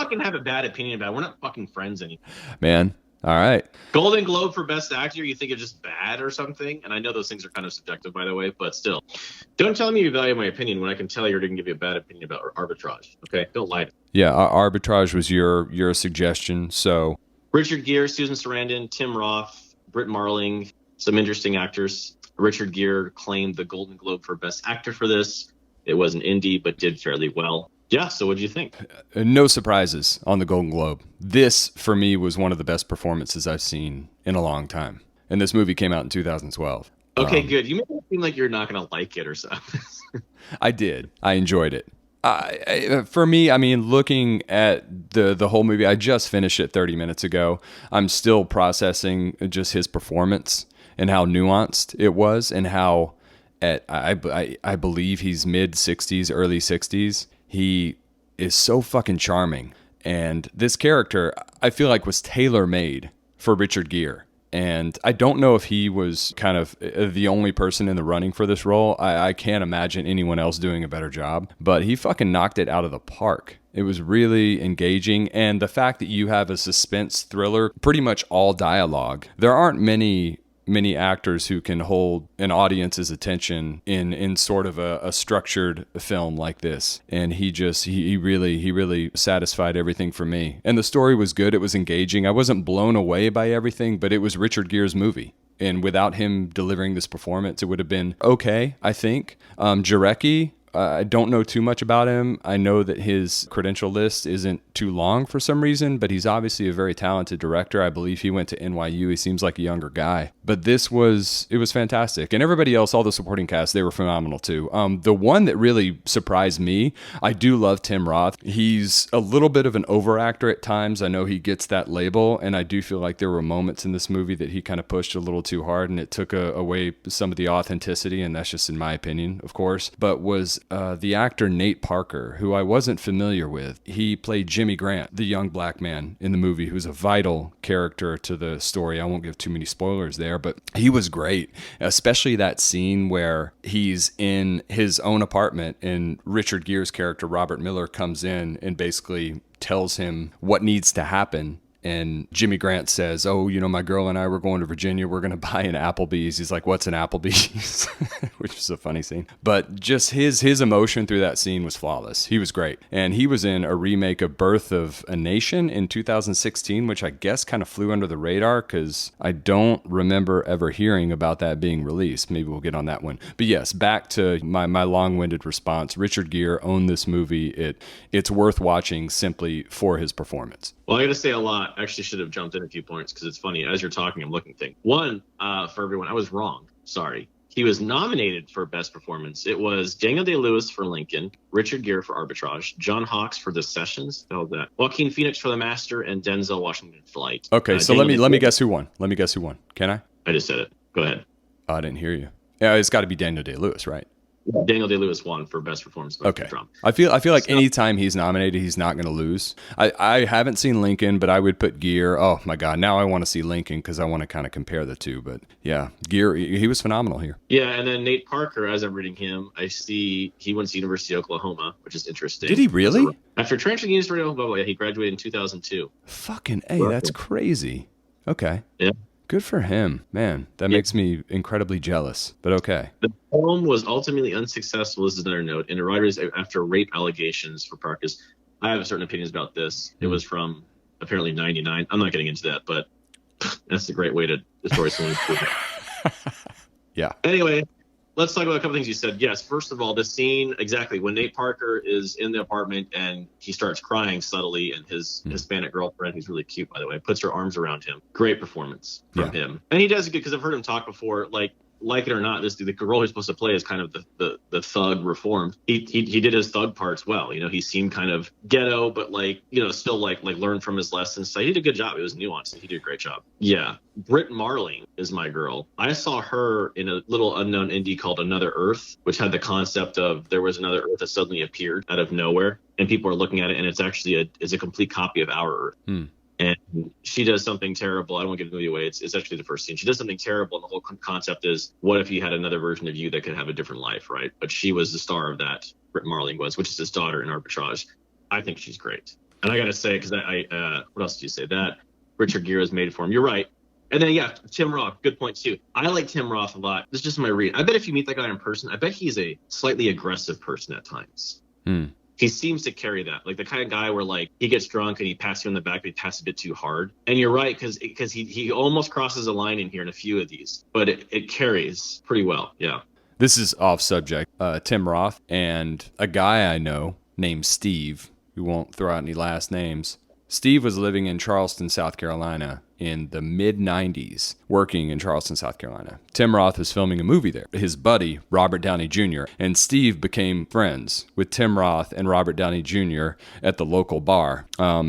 fucking have a bad opinion about it. We're not fucking friends anymore. Man. All right. Golden Globe for Best Actor, you think it's just bad or something? And I know those things are kind of subjective, by the way, but still. Don't tell me you value my opinion when I can tell you're going to give you a bad opinion about Arbitrage. Okay? Don't lie to me. Yeah, Arbitrage was your suggestion, so... Richard Gere, Susan Sarandon, Tim Roth, Brit Marling, some interesting actors. Richard Gere claimed the Golden Globe for Best Actor for this. It was an indie, but did fairly well. Yeah, so what do you think? No surprises on the Golden Globe. This, for me, was one of the best performances I've seen in a long time. And this movie came out in 2012. Okay, good. You make it seem like you're not going to like it or something. I did. I enjoyed it. For me, I mean, looking at the whole movie, I just finished it 30 minutes ago. I'm still processing just his performance and how nuanced it was, and how I believe he's mid 60s, early 60s. He is so fucking charming. And this character, I feel like, was tailor-made for Richard Gere. And I don't know if he was kind of the only person in the running for this role. I can't imagine anyone else doing a better job. But he fucking knocked it out of the park. It was really engaging. And the fact that you have a suspense thriller, pretty much all dialogue. There aren't many actors who can hold an audience's attention in sort of a structured film like this. And he really satisfied everything for me. And the story was good. It was engaging. I wasn't blown away by everything, but it was Richard Gere's movie. And without him delivering this performance, it would have been okay, I think. Jarecki, I don't know too much about him. I know that his credential list isn't too long for some reason, but he's obviously a very talented director. I believe he went to NYU. He seems like a younger guy. But it was fantastic. And everybody else, all the supporting cast, they were phenomenal too. The one that really surprised me, I do love Tim Roth. He's a little bit of an overactor at times. I know he gets that label, and I do feel like there were moments in this movie that he kind of pushed a little too hard, and it took away some of the authenticity, and that's just in my opinion, of course. But was the actor Nate Parker, who I wasn't familiar with. He played Jimmy Grant, the young black man in the movie, who's a vital character to the story. I won't give too many spoilers there, but he was great, especially that scene where he's in his own apartment and Richard Gere's character, Robert Miller, comes in and basically tells him what needs to happen. And Jimmy Grant says, oh, my girl and I were going to Virginia. We're going to buy an Applebee's. He's like, what's an Applebee's? Which is a funny scene. But just his emotion through that scene was flawless. He was great. And he was in a remake of Birth of a Nation in 2016, which I guess kind of flew under the radar because I don't remember ever hearing about that being released. Maybe we'll get on that one. But yes, back to my long-winded response. Richard Gere owned this movie. It's worth watching simply for his performance. Well, I got to say a lot. I actually should have jumped in a few points because it's funny. As you're talking, I'm looking things. One, for everyone, I was wrong. Sorry. He was nominated for Best Performance. It was Daniel Day-Lewis for Lincoln, Richard Gere for Arbitrage, John Hawkes for The Sessions, that Joaquin Phoenix for The Master, and Denzel Washington for Flight. Okay, so let me guess who won. Let me guess who won. Can I? I just said it. Go ahead. Oh, I didn't hear you. Yeah, it's got to be Daniel Day-Lewis, right? Daniel Day-Lewis won for Best Performance. Okay. I feel like anytime he's nominated, he's not going to lose. I haven't seen Lincoln, but I would put Gere. Oh my God, now I want to see Lincoln because I want to kind of compare the two. But yeah, Gere, he was phenomenal here. Yeah, and then Nate Parker, as I'm reading him, I see he went to the University of Oklahoma, which is interesting. Did he really? After transferring to the University of Oklahoma, he graduated in 2002. Fucking A, that's crazy. Okay. Yeah. Good for him, man. That makes me incredibly jealous, but okay. The film was ultimately unsuccessful, this is another note, in the writers after rape allegations for Parkus. I have certain opinions about this. It was from apparently 99. I'm not getting into that, but that's a great way to destroy someone's movie. Yeah. Anyway, let's talk about a couple things you said. Yes, first of all, the scene, exactly, when Nate Parker is in the apartment and he starts crying subtly, and his Hispanic girlfriend, who's really cute, by the way, puts her arms around him. Great performance from him. And he does it good because I've heard him talk before, like it or not, the role he's supposed to play is kind of the thug reformed. He did his thug parts well. He seemed kind of ghetto, but still learned from his lessons. So he did a good job. It was nuanced. He did a great job. Yeah. Brit Marling is my girl. I saw her in a little unknown indie called Another Earth, which had the concept of there was another Earth that suddenly appeared out of nowhere, and people are looking at it, and it's actually a complete copy of our Earth. And she does something terrible. I don't want to give the movie away. It's actually the first scene. She does something terrible, and the whole concept is, what if you had another version of you that could have a different life, right? But she was the star of that. Brit Marling was, which is his daughter in Arbitrage. I think she's great. And I got to say, because what else did you say? That Richard Gere is made for him. You're right. And then, yeah, Tim Roth, good point, too. I like Tim Roth a lot. This is just my read. I bet if you meet that guy in person, I bet he's a slightly aggressive person at times. He seems to carry that, like the kind of guy where like he gets drunk and he passes you on the back, but he passes a bit too hard. And you're right, because he almost crosses a line in here in a few of these, but it carries pretty well. Yeah. This is off subject. Tim Roth and a guy I know named Steve, who won't throw out any last names. Steve was living in Charleston, South Carolina in the mid-90s, working in Charleston, South Carolina. Tim Roth was filming a movie there. His buddy, Robert Downey Jr., and Steve became friends with Tim Roth and Robert Downey Jr. at the local bar.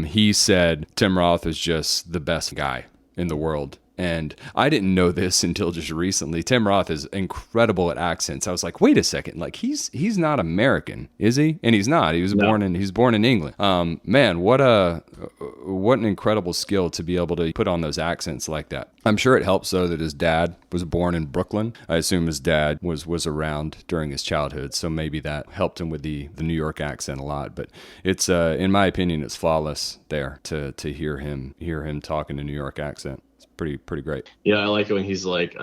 He said Tim Roth was just the best guy in the world. And I didn't know this until just recently. Tim Roth is incredible at accents. I was like, wait a second, like he's not American, is he? And he's not. He was born in England. Man, what an incredible skill to be able to put on those accents like that. I'm sure it helps though that his dad was born in Brooklyn. I assume his dad was around during his childhood, so maybe that helped him with the New York accent a lot. But it's in my opinion, it's flawless there to hear him talk in a New York accent. Pretty great. Yeah, I like it when he's like,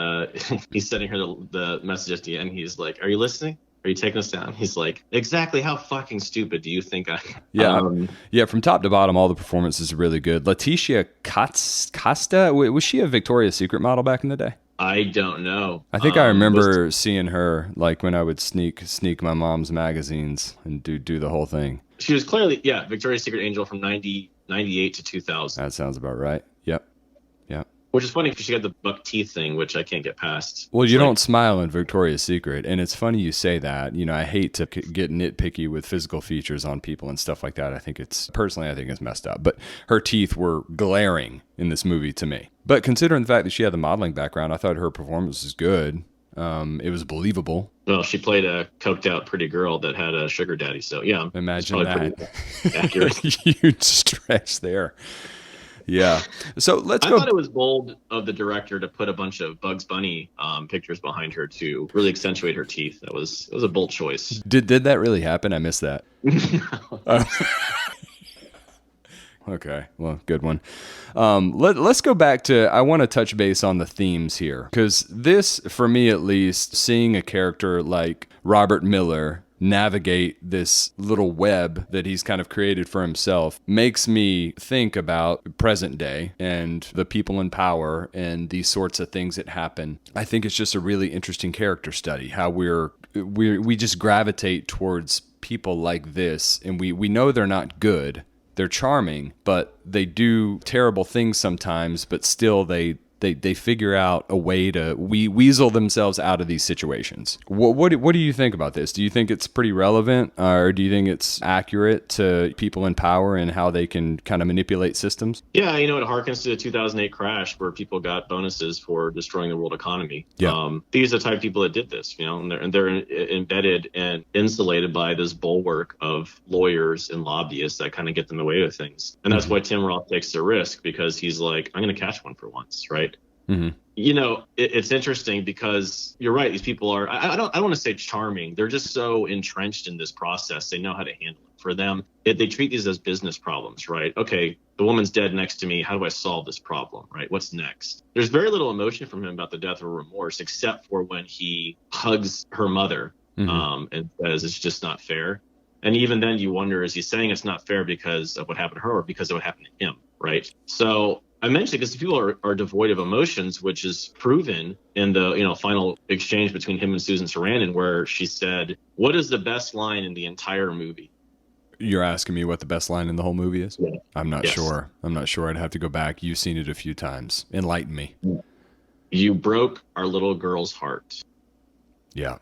he's sending her the message at the end. He's like, "Are you listening? Are you taking us down?" He's like, "Exactly how fucking stupid do you think I?" Yeah. From top to bottom, all the performances are really good. Leticia Costa, was she a Victoria's Secret model back in the day? I don't know. I think I remember seeing her like when I would sneak my mom's magazines and do the whole thing. She was clearly, Victoria's Secret Angel from 98 to 2000. That sounds about right. Yep. Which is funny because she got the buck teeth thing, which I can't get past. Well, you don't smile in Victoria's Secret, and it's funny you say that. You know, I hate to get nitpicky with physical features on people and stuff like that. I think it's messed up. But her teeth were glaring in this movie to me. But considering the fact that she had the modeling background, I thought her performance was good. It was believable. Well, she played a coked out pretty girl that had a sugar daddy. So yeah, imagine that. Accurate. Huge stretch there. Yeah. So I thought it was bold of the director to put a bunch of Bugs Bunny pictures behind her to really accentuate her teeth. It was a bold choice. Did that really happen? I missed that. Okay. Well, good one. Let's go back to, I want to touch base on the themes here. Because this, for me at least, seeing a character like Robert Miller navigate this little web that he's kind of created for himself makes me think about present day and the people in power and these sorts of things that happen. I think it's just a really interesting character study, how we just gravitate towards people like this, and we know they're not good. They're charming, but they do terrible things sometimes, but still they figure out a way to weasel themselves out of these situations. What do you think about this? Do you think it's pretty relevant, or do you think it's accurate to people in power and how they can kind of manipulate systems? Yeah, it harkens to the 2008 crash where people got bonuses for destroying the world economy. Yeah. These are the type of people that did this, and they're embedded and insulated by this bulwark of lawyers and lobbyists that kind of get them away with things. And that's why Tim Roth takes the risk, because he's like, I'm going to catch one for once, right? Mm-hmm. It's interesting because you're right. These people are, I don't want to say charming. They're just so entrenched in this process. They know how to handle it. For them, they treat these as business problems, right? Okay, the woman's dead next to me. How do I solve this problem, right? What's next? There's very little emotion from him about the death or remorse, except for when he hugs her mother and says it's just not fair. And even then you wonder, is he saying it's not fair because of what happened to her or because of what happened to him, right? So I mentioned because people are devoid of emotions, which is proven in the final exchange between him and Susan Sarandon, where she said, "What is the best line in the entire movie?" You're asking me what the best line in the whole movie is? Yeah. I'm not sure. I'd have to go back. You've seen it a few times. Enlighten me. You broke our little girl's heart. Yeah.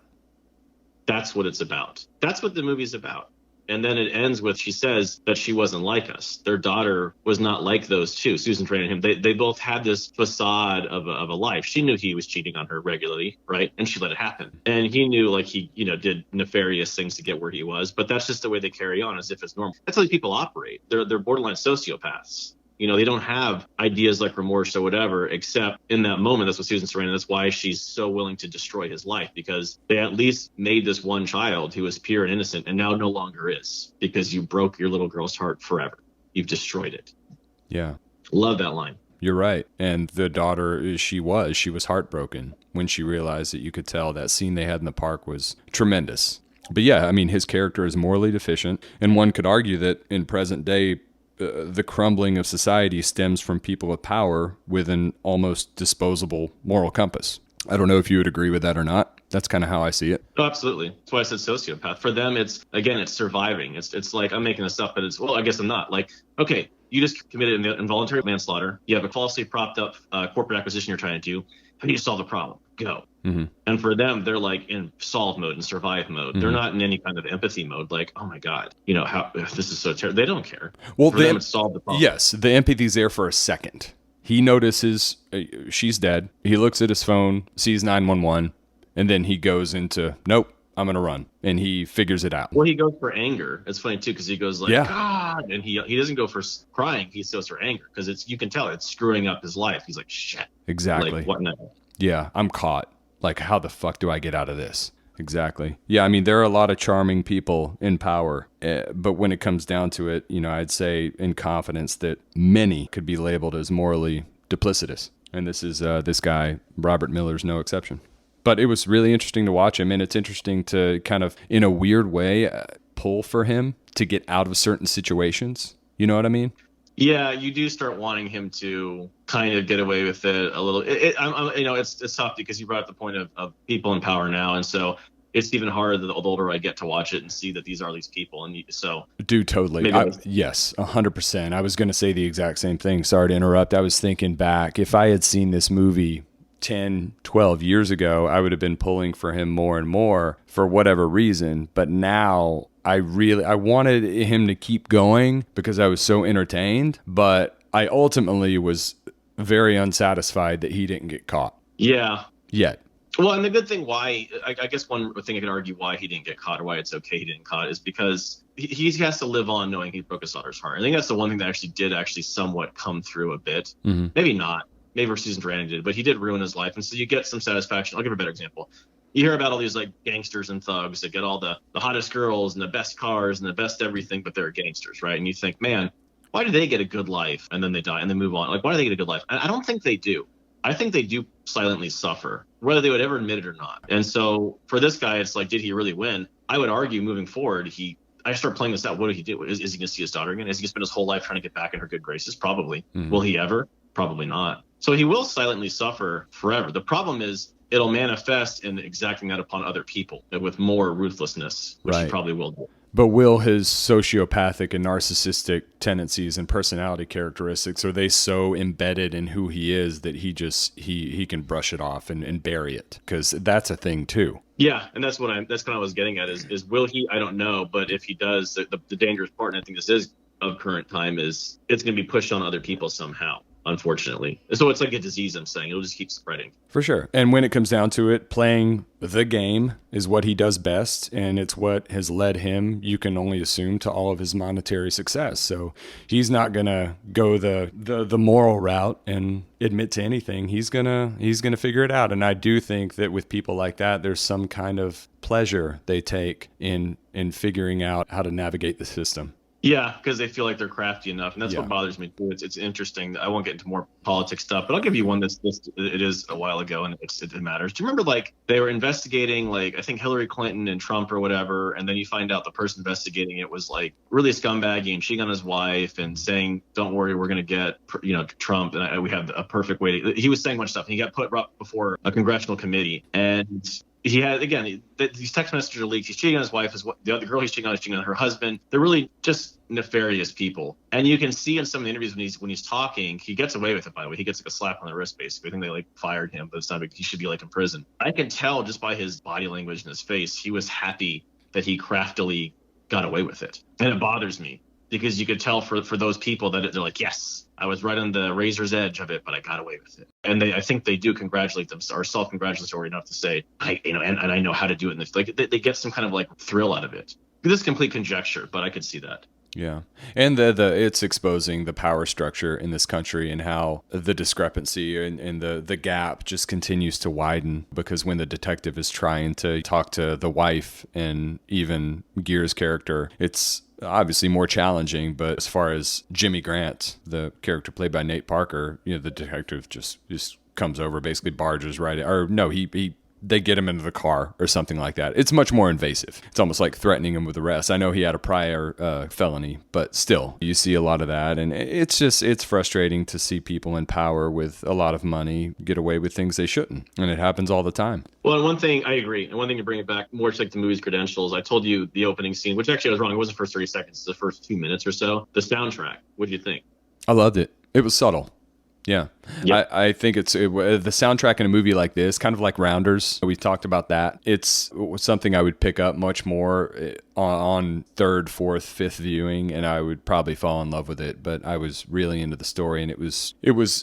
That's what it's about. That's what the movie's about. And then it ends with, she says that she wasn't like us. Their daughter was not like those two, Susan Sarandon and him. They both had this facade of a life. She knew he was cheating on her regularly, right? And she let it happen. And he knew, like, he, did nefarious things to get where he was. But that's just the way they carry on, as if it's normal. That's how these people operate. They're borderline sociopaths. They don't have ideas like remorse or whatever, except in that moment. That's what Susan Sarandon, that's why she's so willing to destroy his life, because they at least made this one child who was pure and innocent and now no longer is, because you broke your little girl's heart forever. you've destroyed it. Yeah. Love that line. You're right. And the daughter, she was heartbroken when she realized that you could tell that scene they had in the park was tremendous. But yeah, I mean, his character is morally deficient. And one could argue that in present day, the crumbling of society stems from people with power with an almost disposable moral compass. I don't know if you would agree with that or not. That's kind of how I see it. Oh, absolutely. That's why I said sociopath. For them, it's surviving. It's like, I'm making this up, but I guess I'm not. Like, okay, you just committed involuntary manslaughter. You have a falsely propped up corporate acquisition you're trying to do. How do you solve the problem? Go. Mm-hmm. And for them, they're like in solve mode and survive mode. Mm-hmm. They're not in any kind of empathy mode. Like, oh my God, how this is so terrible. They don't care. Well, for them, it's solve the problem. Yes, the empathy's there for a second. He notices she's dead. He looks at his phone, sees 911, and then he goes into, nope, I'm going to run. And he figures it out. Well, he goes for anger. It's funny, too, because he goes like, yeah. God. And he doesn't go for crying. He goes for anger because you can tell it's screwing up his life. He's like, shit. Exactly. Like, what now? Yeah, I'm caught. Like, how the fuck do I get out of this? Exactly. Yeah, I mean, there are a lot of charming people in power, but when it comes down to it, I'd say in confidence that many could be labeled as morally duplicitous. And this guy, Robert Miller's no exception. But it was really interesting to watch him, and it's interesting to kind of, in a weird way, pull for him to get out of certain situations. You know what I mean? Yeah, you do start wanting him to kind of get away with it a little. It's tough because you brought up the point of people in power now, and so it's even harder the older I get to watch it and see that these are these people. And so, dude, totally. Yes, 100%. I was going to say the exact same thing. Sorry to interrupt. I was thinking back. If I had seen this movie 10, 12 years ago, I would have been pulling for him more and more for whatever reason. But now I wanted him to keep going because I was so entertained, but I ultimately was very unsatisfied that he didn't get caught. Yeah. Yet. Well, and the good thing I guess one thing I can argue why he didn't get caught or why it's okay he didn't get caught is because he has to live on knowing he broke his daughter's heart. I think that's the one thing that actually somewhat come through a bit. Mm-hmm. Maybe not. Maybe Susan Sarandon did, but he did ruin his life. And so you get some satisfaction. I'll give a better example. You hear about all these like gangsters and thugs that get all the hottest girls and the best cars and the best everything, but they're gangsters, right? And you think, man, why do they get a good life and then they die and then move on? Like, why do they get a good life? I don't think they do. I think they do silently suffer, whether they would ever admit it or not. And so for this guy, it's like, did he really win? I would argue moving forward, I start playing this out. What did he do? Is he going to see his daughter again? Is he going to spend his whole life trying to get back in her good graces? Probably. Mm-hmm. Will he ever? Probably not. So he will silently suffer forever. The problem is it'll manifest in exacting that upon other people with more ruthlessness, which he probably will do. But will his sociopathic and narcissistic tendencies and personality characteristics, are they so embedded in who he is that he can brush it off and bury it? Because that's a thing too. Yeah, and that's what I was getting at is will he? I don't know, but if he does, the dangerous part, and I think this is of current time, is it's going to be pushed on other people somehow. Unfortunately. So it's like a disease, I'm saying. It'll just keep spreading. For sure. And when it comes down to it, playing the game is what he does best, and it's what has led him, you can only assume, to all of his monetary success. So he's not going to go the moral route and admit to anything. He's going to figure it out. And I do think that with people like that, there's some kind of pleasure they take in figuring out how to navigate the system. Yeah, because they feel like they're crafty enough, and that's what bothers me too. It's interesting. I won't get into more politics stuff, but I'll give you one it is a while ago, and it matters. Do you remember like they were investigating like I think Hillary Clinton and Trump or whatever, and then you find out the person investigating it was like really scumbaggy and cheating on his wife and saying, "Don't worry, we're going to get Trump," and we have a perfect way to. He was saying much stuff, and he got put up before a congressional committee, and he had, again, these text messages are leaked. He's cheating on his wife. The other girl he's cheating on her husband. They're really just nefarious people. And you can see in some of the interviews when he's talking, he gets away with it, by the way. He gets like a slap on the wrist, basically. I think they like fired him, but it's not he should be like in prison. I can tell just by his body language and his face, he was happy that he craftily got away with it. And it bothers me because you could tell for those people that they're like, yes, I was right on the razor's edge of it, but I got away with it. And I think they do congratulate them, or self-congratulatory enough to say, and I know how to do it. And like they get some kind of like thrill out of it. This is complete conjecture, but I could see that. Yeah. And the it's exposing the power structure in this country and how the discrepancy and the gap just continues to widen, because when the detective is trying to talk to the wife and even Gere's character, it's obviously more challenging. But as far as Jimmy Grant, the character played by Nate Parker, you know, the detective just comes over, basically barges right, or no, they get him into the car or something like that. It's much more invasive. It's almost like threatening him with arrest. I know he had a prior felony, but still, you see a lot of that. And it's frustrating to see people in power with a lot of money get away with things they shouldn't. And it happens all the time. Well, and one thing, I agree. And one thing to bring it back more to like the movie's credentials, I told you the opening scene, which actually I was wrong. It wasn't the first 30 seconds. It's the first 2 minutes or so. The soundtrack. What did you think? I loved it. It was subtle. Yeah. Yep. I think the soundtrack in a movie like this, kind of like Rounders, we talked about that. It's something I would pick up much more on third, fourth, fifth viewing, and I would probably fall in love with it. But I was really into the story, and it was,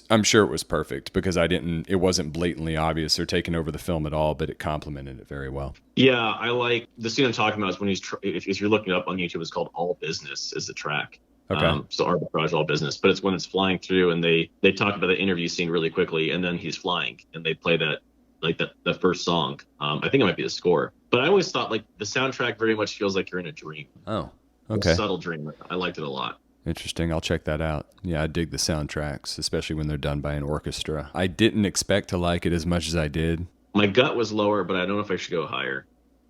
I'm sure it was perfect, because it wasn't blatantly obvious or taking over the film at all, but it complemented it very well. Yeah, I like the scene I'm talking about is when if you're looking it up on YouTube, it's called All Business is the track. Okay. So Arbitrage, All Business, but it's when it's flying through, and they talk about the interview scene really quickly, and then he's flying, and they play that first song. I think it might be the score, but I always thought like the soundtrack very much feels like you're in a dream. Oh, okay. A subtle dream. I liked it a lot. Interesting. I'll check that out. Yeah, I dig the soundtracks, especially when they're done by an orchestra. I didn't expect to like it as much as I did. My gut was lower, but I don't know if I should go higher.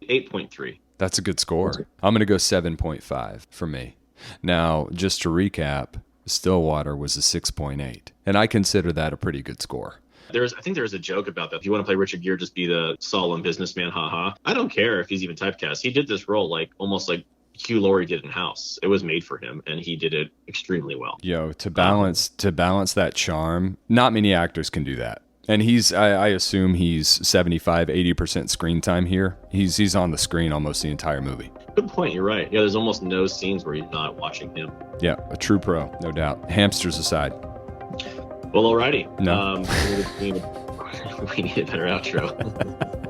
8.3. That's a good score. I'm going to go 7.5 for me. Now, just to recap, Stillwater was a 6.8, and I consider that a pretty good score. I think there's a joke about that. If you want to play Richard Gere, just be the solemn businessman, haha. I don't care if he's even typecast. He did this role like almost like Hugh Laurie did in House. It was made for him, and he did it extremely well. To balance that charm, not many actors can do that. And I assume he's 75-80% screen time here. He's on the screen almost the entire movie. Good point. You're right. Yeah, there's almost no scenes where you're not watching him. Yeah, a true pro, no doubt. Hamsters aside. Well, alrighty. No. We need a better outro.